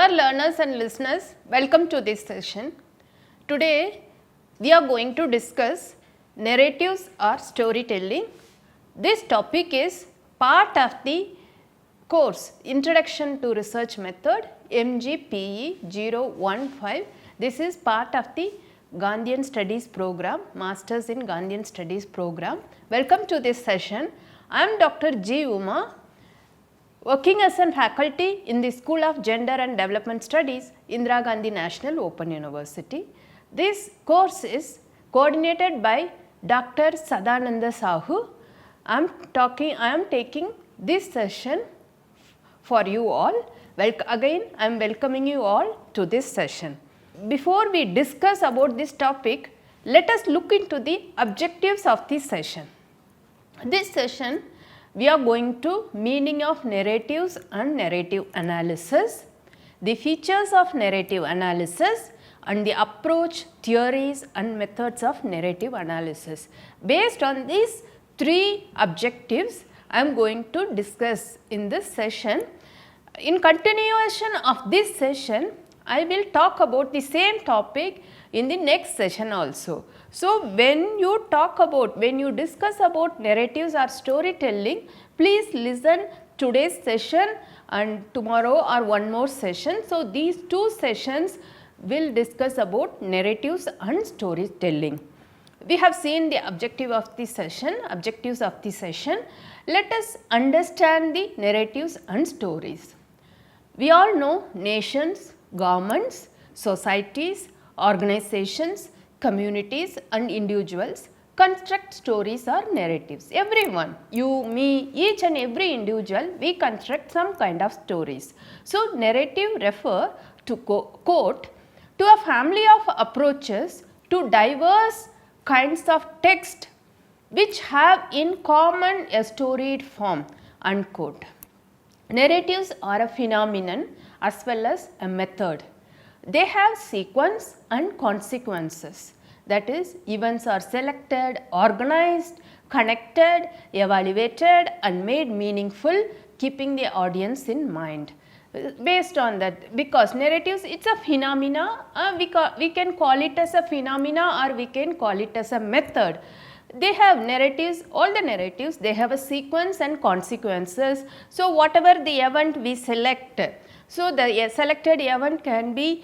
Dear learners and listeners, welcome to this session. Today we are going to discuss narratives or storytelling. This topic is part of the course Introduction to Research Method MGPE 015. This is part of the Gandhian Studies program, Masters in Gandhian Studies program. Welcome to this session. I am Dr. G. Uma, working as a faculty in the School of Gender and Development Studies, Indira Gandhi National Open University. This course is coordinated by Dr. Sadananda Sahu. I am taking this session for you all. Again, I am welcoming you all to this session. Before we discuss about this topic, let us look into the objectives of this session. This session we are going to meaning of narratives and narrative analysis, the features of narrative analysis and the approach, theories and methods of narrative analysis. Based on these three objectives, I am going to discuss in this session. In continuation of this session, I will talk about the same topic in the next session also. So, when you discuss about narratives or storytelling, please listen today's session and tomorrow or one more session. So, these two sessions will discuss about narratives and storytelling. We have seen the objectives of the session. Let us understand the narratives and stories. We all know nations, governments, societies, organizations, communities and individuals construct stories or narratives. Everyone, you, me, each and every individual, we construct some kind of stories. So, narrative refer to quote to a family of approaches to diverse kinds of text which have in common a storied form, unquote. Narratives are a phenomenon as well as a method. They have sequence and consequences. That is, events are selected, organized, connected, evaluated and made meaningful, keeping the audience in mind. Based on that, because narratives, it is a phenomena, we can call it as a phenomena or we can call it as a method. They have narratives, all the narratives, they have a sequence and consequences. So, whatever the event we select, so the selected event can be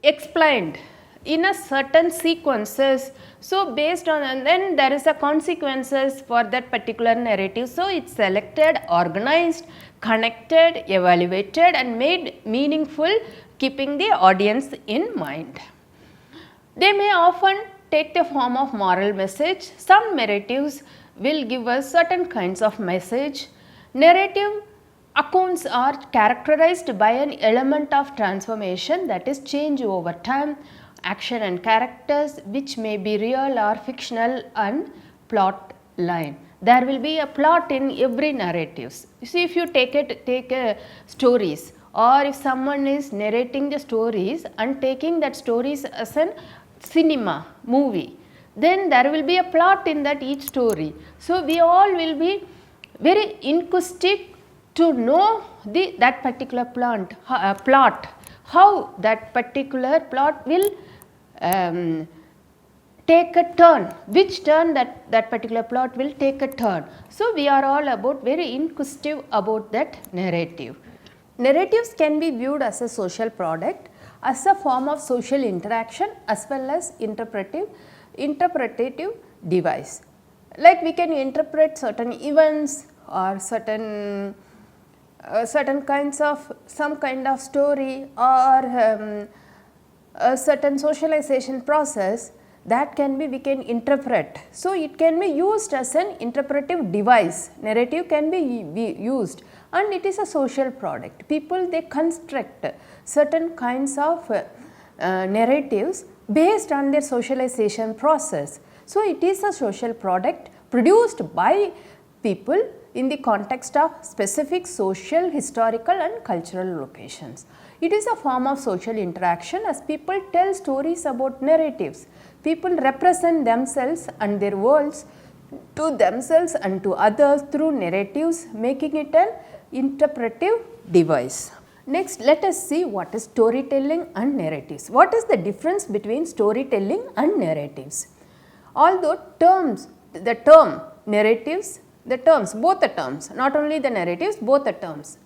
explained in a certain sequences. So, based on, and then there is a consequences for that particular narrative. So, it is selected, organized, connected, evaluated and made meaningful, keeping the audience in mind. They may often take the form of moral message. Some narratives will give us certain kinds of message. Narrative accounts are characterized by an element of transformation, that is change over time, action and characters which may be real or fictional and plot line. There will be a plot in every narrative. You see, if you take stories, or if someone is narrating the stories and taking that stories as an cinema movie, then there will be a plot in that each story. So, we all will be very inquisitive to know that particular plot, how that particular plot will take a turn, which turn that particular plot will take a turn. So, we are all very inquisitive about that narrative. Narratives can be viewed as a social product, as a form of social interaction as well as interpretative device. Like we can interpret certain events or certain kinds of some kind of story or a certain socialization process that we can interpret. So, it can be used as an interpretive device. Narrative can be used and it is a social product. People, they construct certain kinds of narratives based on their socialization process. So, it is a social product produced by people in the context of specific social, historical and cultural locations. It is a form of social interaction as people tell stories about narratives. People represent themselves and their worlds to themselves and to others through narratives, making it an interpretive device. Next, let us see what is storytelling and narratives. What is the difference between storytelling and narratives? Although the term narratives, both the terms, not only the narratives, both the terms,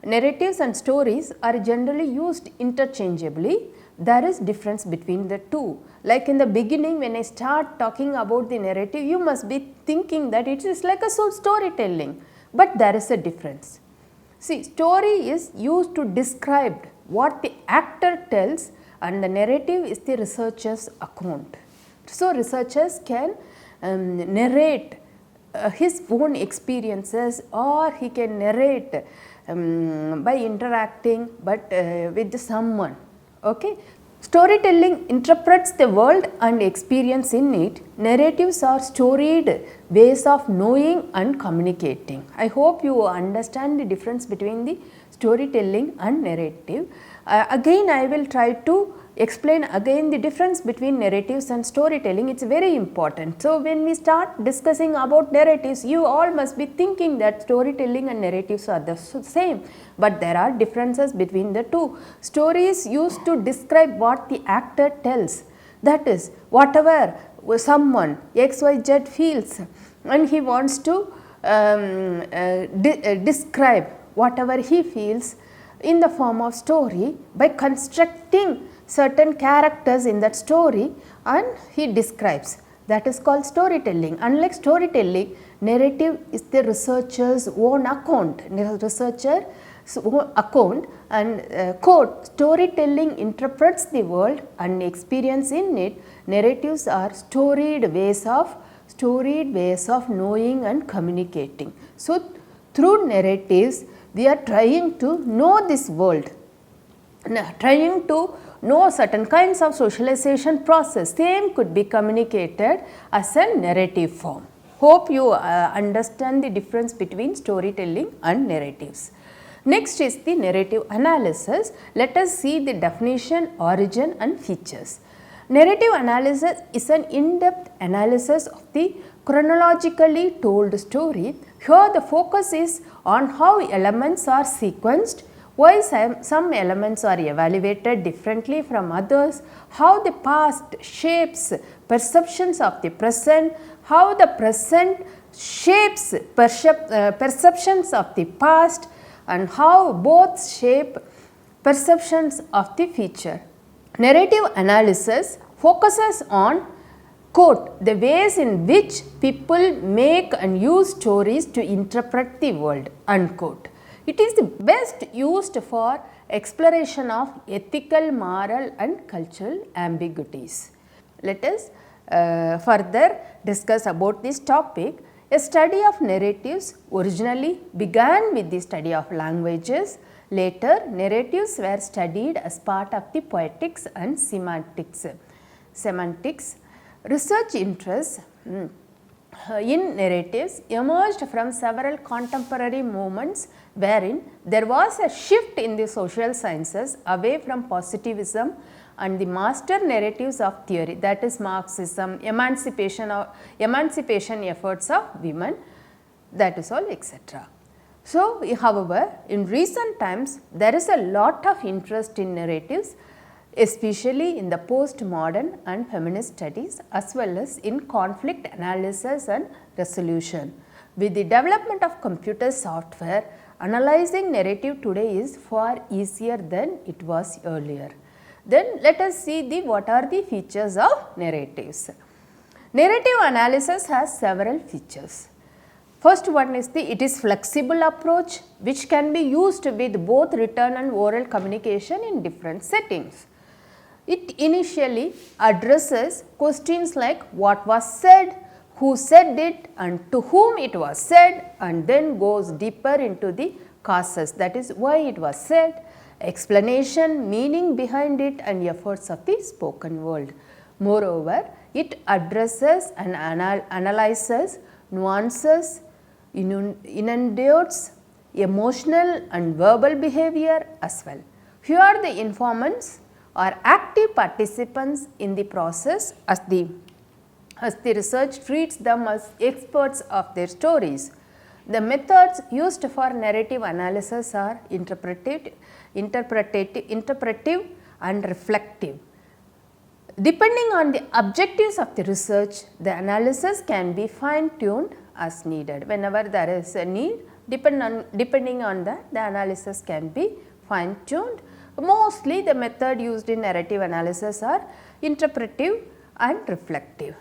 narratives and stories are generally used interchangeably. There is difference between the two. Like in the beginning, when I start talking about the narrative, you must be thinking that it is like a storytelling, but there is a difference. See, story is used to describe what the actor tells, and the narrative is the researcher's account. So, researchers can narrate his own experiences, or he can narrate by interacting with someone. Okay. Storytelling interprets the world and experience in it. Narratives are storied ways of knowing and communicating. I hope you understand the difference between the storytelling and narrative. Again, I will try to explain again the difference between narratives and storytelling. It is very important. So, when we start discussing about narratives, you all must be thinking that storytelling and narratives are the same, but there are differences between the two. Stories used to describe what the actor tells, that is whatever someone XYZ feels, and he wants to describe whatever he feels in the form of story by constructing certain characters in that story, and he describes. That is called storytelling. Unlike storytelling, narrative is the researcher's own account. And quote, storytelling interprets the world and experience in it. Narratives are storied ways of knowing and communicating. So, through narratives, we are trying to know this world, trying to know certain kinds of socialization process. Same could be communicated as a narrative form. Hope you understand the difference between storytelling and narratives. Next is the narrative analysis. Let us see the definition, origin and features. Narrative analysis is an in-depth analysis of the chronologically told story. Here the focus is on how elements are sequenced, why some elements are evaluated differently from others, how the past shapes perceptions of the present, how the present shapes perceptions of the past, and how both shape perceptions of the future. Narrative analysis focuses on, quote, the ways in which people make and use stories to interpret the world, unquote. It is the best used for exploration of ethical, moral and cultural ambiguities. Let us further discuss about this topic. A study of narratives originally began with the study of languages. Later, narratives were studied as part of the poetics and semantics. Research interests in narratives emerged from several contemporary movements wherein there was a shift in the social sciences away from positivism and the master narratives of theory, that is Marxism, emancipation efforts of women, that is all, etc. So, however, in recent times there is a lot of interest in narratives, especially in the postmodern and feminist studies as well as in conflict analysis and resolution. With the development of computer software, analyzing narrative today is far easier than it was earlier. Then let us see what are the features of narratives. Narrative analysis has several features. First one is it is flexible approach which can be used with both written and oral communication in different settings. It initially addresses questions like what was said, who said it and to whom it was said, and then goes deeper into the causes, that is why it was said, explanation, meaning behind it and efforts of the spoken word. Moreover, it addresses and analyzes nuances, enunciates emotional and verbal behavior as well. Here the informants are active participants in the process as the research treats them as experts of their stories. The methods used for narrative analysis are interpretive and reflective. Depending on the objectives of the research, the analysis can be fine tuned as needed. Whenever there is a need, depending on that, the analysis can be fine tuned. Mostly the method used in narrative analysis are interpretive and reflective.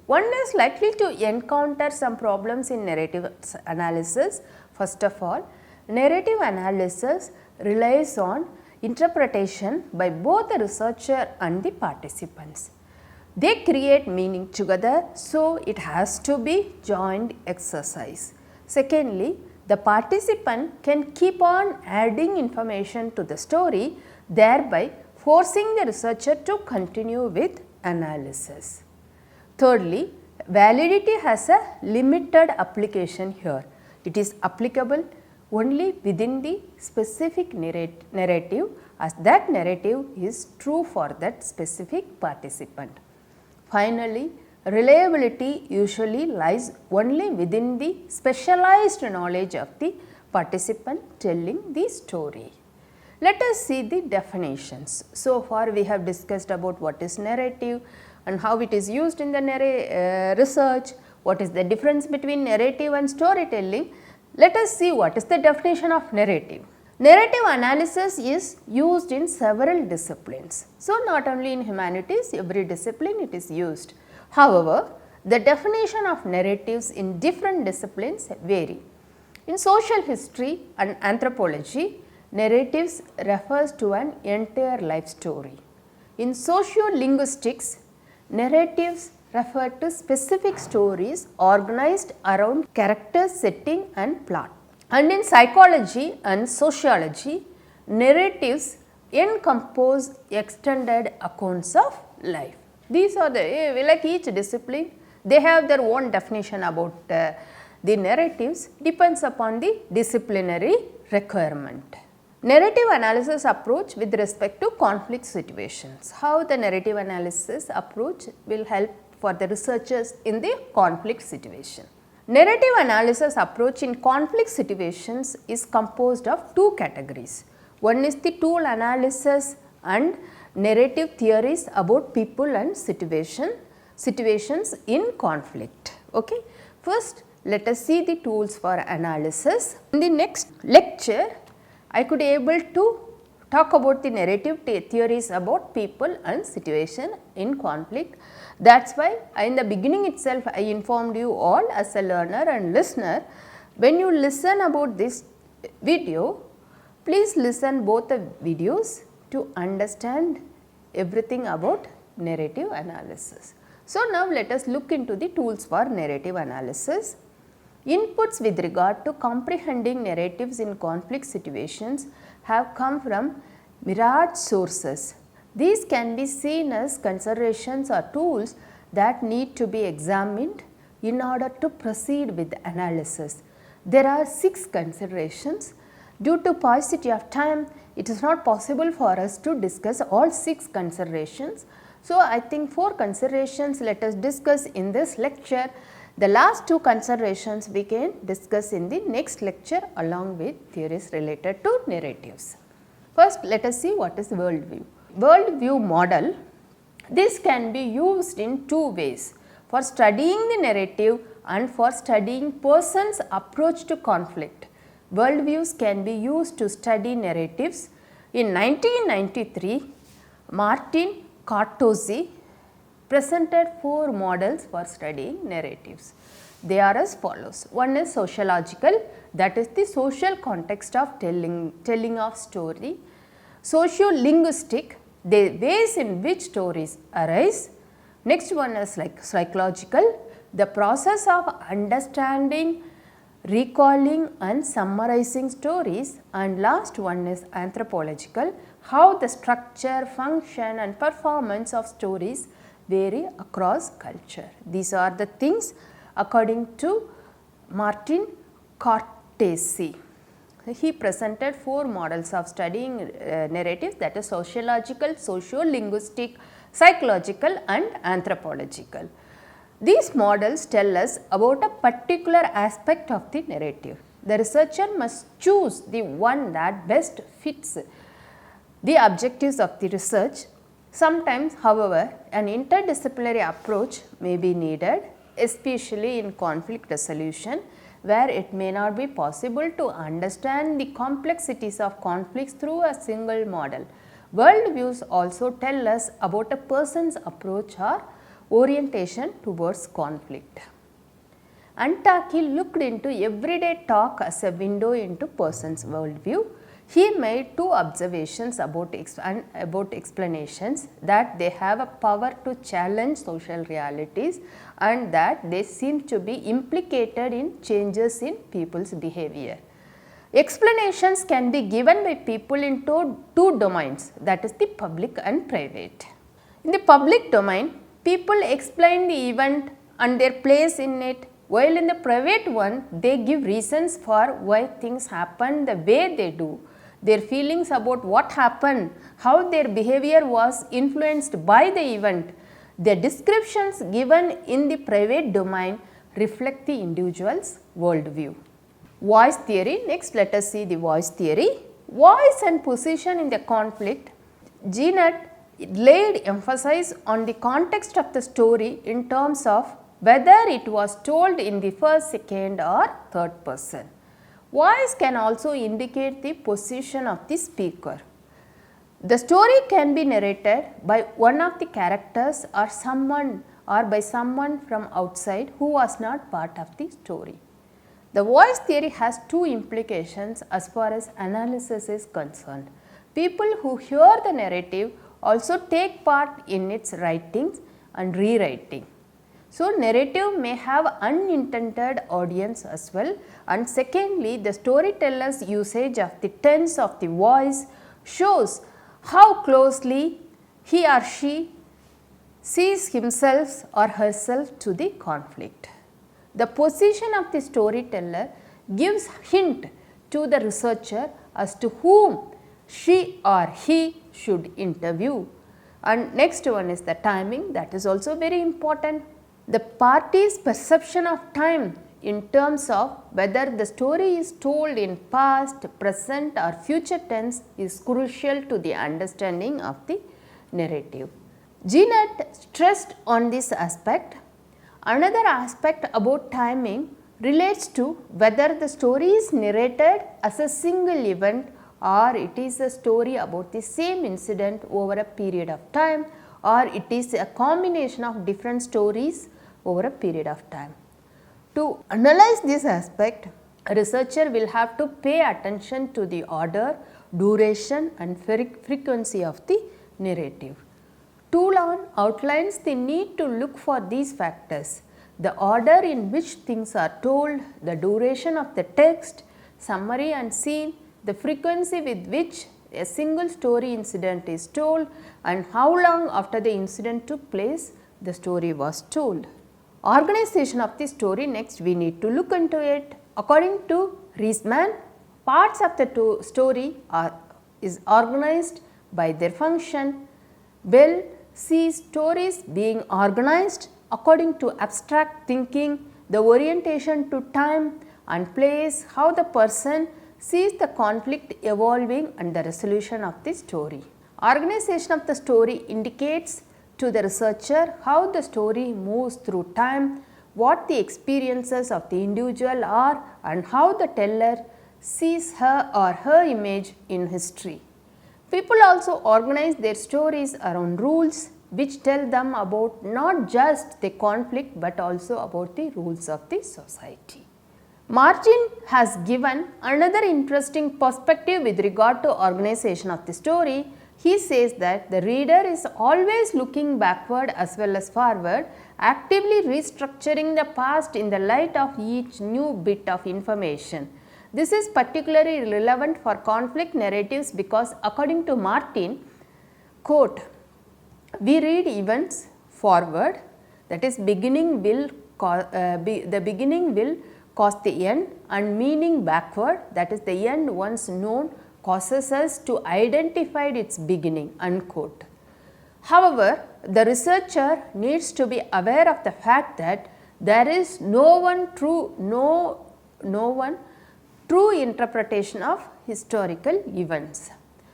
One is likely to encounter some problems in narrative analysis. First of all, narrative analysis relies on interpretation by both the researcher and the participants. They create meaning together, so it has to be joint exercise. Secondly, the participant can keep on adding information to the story, thereby forcing the researcher to continue with analysis. Thirdly, validity has a limited application here. It is applicable only within the specific narrative, as that narrative is true for that specific participant. Finally, reliability usually lies only within the specialized knowledge of the participant telling the story. Let us see the definitions. So far we have discussed about what is narrative and how it is used in the research, what is the difference between narrative and storytelling. Let us see what is the definition of narrative. Narrative analysis is used in several disciplines. So, not only in humanities, every discipline it is used. However, the definition of narratives in different disciplines vary. In social history and anthropology, narratives refers to an entire life story. In sociolinguistics, narratives refer to specific stories organized around character, setting and plot. And in psychology and sociology, narratives encompass extended accounts of life. These are the, like each discipline, they have their own definition about the narratives, depends upon the disciplinary requirement. Narrative analysis approach with respect to conflict situations. How the narrative analysis approach will help for the researchers in the conflict situation. Narrative analysis approach in conflict situations is composed of two categories. One is the tool analysis and narrative theories about people and situations in conflict. Okay. First, let us see the tools for analysis. In the next lecture, I could be able to talk about the narrative theories about people and situation in conflict. That is why in the beginning itself I informed you all as a learner and listener, when you listen about this video, please listen both the videos to understand everything about narrative analysis. So, now let us look into the tools for narrative analysis. Inputs with regard to comprehending narratives in conflict situations have come from myriad sources. These can be seen as considerations or tools that need to be examined in order to proceed with the analysis. There are 6 considerations. Due to paucity of time, it is not possible for us to discuss all 6 considerations. So, I think 4 considerations let us discuss in this lecture. The last 2 considerations we can discuss in the next lecture along with theories related to narratives. First, let us see what is worldview. Worldview model, this can be used in 2 ways, for studying the narrative and for studying persons' approach to conflict. Worldviews can be used to study narratives. In 1993, Martin Cartozzi presented 4 models for studying narratives. They are as follows. One is sociological, that is the social context of telling of story. Sociolinguistic, the ways in which stories arise. Next one is like psychological, the process of understanding, recalling and summarizing stories, and last one is anthropological, how the structure, function and performance of stories vary across culture. These are the things according to Martin Cartezzi. He presented 4 models of studying narratives, that is sociological, sociolinguistic, psychological and anthropological. These models tell us about a particular aspect of the narrative. The researcher must choose the one that best fits the objectives of the research. Sometimes, however, an interdisciplinary approach may be needed, especially in conflict resolution, where it may not be possible to understand the complexities of conflicts through a single model. Worldviews also tell us about a person's approach or orientation towards conflict. Antaki looked into everyday talk as a window into person's worldview. He made two observations about explanations, that they have a power to challenge social realities and that they seem to be implicated in changes in people's behavior. Explanations can be given by people in two domains, that is the public and private. In the public domain, people explain the event and their place in it, while in the private one, they give reasons for why things happen the way they do, their feelings about what happened, how their behavior was influenced by the event. The descriptions given in the private domain reflect the individual's worldview. Voice theory. Next, let us see the voice theory. Voice and position in the conflict. Jeanette laid emphasis on the context of the story in terms of whether it was told in the first, second or third person. Voice can also indicate the position of the speaker. The story can be narrated by one of the characters or by someone from outside who was not part of the story. The voice theory has two implications as far as analysis is concerned. People who hear the narrative also take part in its writings and rewriting. So, narrative may have unintended audience as well, and secondly, the storyteller's usage of the tense of the voice shows how closely he or she sees himself or herself to the conflict. The position of the storyteller gives hint to the researcher as to whom she or he should interview. And next one is the timing, that is also very important. The party's perception of time in terms of whether the story is told in past, present or future tense is crucial to the understanding of the narrative. Jeanette stressed on this aspect. Another aspect about timing relates to whether the story is narrated as a single event or it is a story about the same incident over a period of time, or it is a combination of different stories over a period of time. To analyze this aspect, a researcher will have to pay attention to the order, duration and frequency of the narrative. Toulon outlines the need to look for these factors: the order in which things are told, the duration of the text, summary and scene, the frequency with which a single story incident is told, and how long after the incident took place the story was told. Organization of the story, next we need to look into it. According to Reisman, parts of the story is organized by their function. Bell sees stories being organized according to abstract thinking, the orientation to time and place, how the person sees the conflict evolving and the resolution of the story. Organization of the story indicates to the researcher how the story moves through time, what the experiences of the individual are and how the teller sees her or her image in history. People also organize their stories around rules which tell them about not just the conflict but also about the rules of the society. Martin has given another interesting perspective with regard to organization of the story. He says that the reader is always looking backward as well as forward, actively restructuring the past in the light of each new bit of information. This is particularly relevant for conflict narratives because, according to Martin, quote, we read events forward, that is beginning will the beginning will cause the end, and meaning backward, that is the end once known causes us to identify its beginning, unquote. However, the researcher needs to be aware of the fact that there is no one true interpretation of historical events.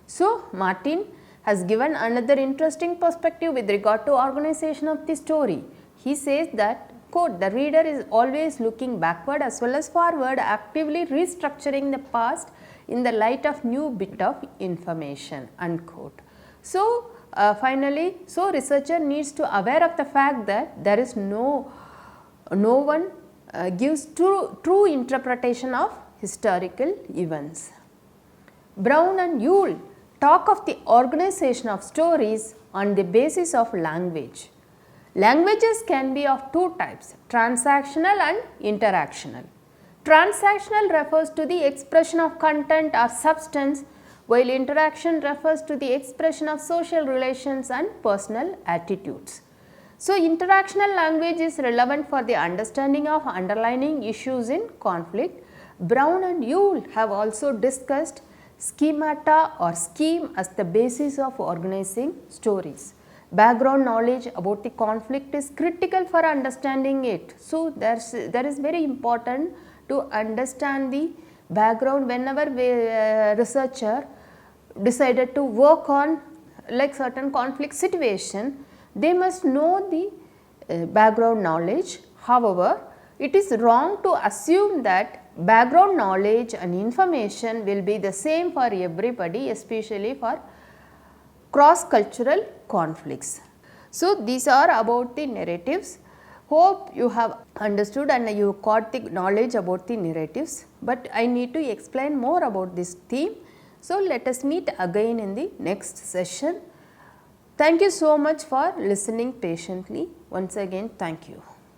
So, Martin has given another interesting perspective with regard to organization of the story. He says that quote, the reader is always looking backward as well as forward, actively restructuring the past in the light of new bit of information, unquote. So, finally, researcher needs to aware of the fact that there is no one gives true interpretation of historical events. Brown and Yule talk of the organization of stories on the basis of language. Languages can be of two types, transactional and interactional. Transactional refers to the expression of content or substance, while interaction refers to the expression of social relations and personal attitudes. So, interactional language is relevant for the understanding of underlying issues in conflict. Brown and Yule have also discussed schemata or scheme as the basis of organizing stories. Background knowledge about the conflict is critical for understanding it. So, there is very important to understand the background whenever researcher decided to work on like certain conflict situation, they must know the background knowledge. However, it is wrong to assume that background knowledge and information will be the same for everybody, especially for cross cultural conflicts. So, these are about the narratives. Hope you have understood and you got the knowledge about the narratives, but I need to explain more about this theme. So, let us meet again in the next session. Thank you so much for listening patiently. Once again, thank you.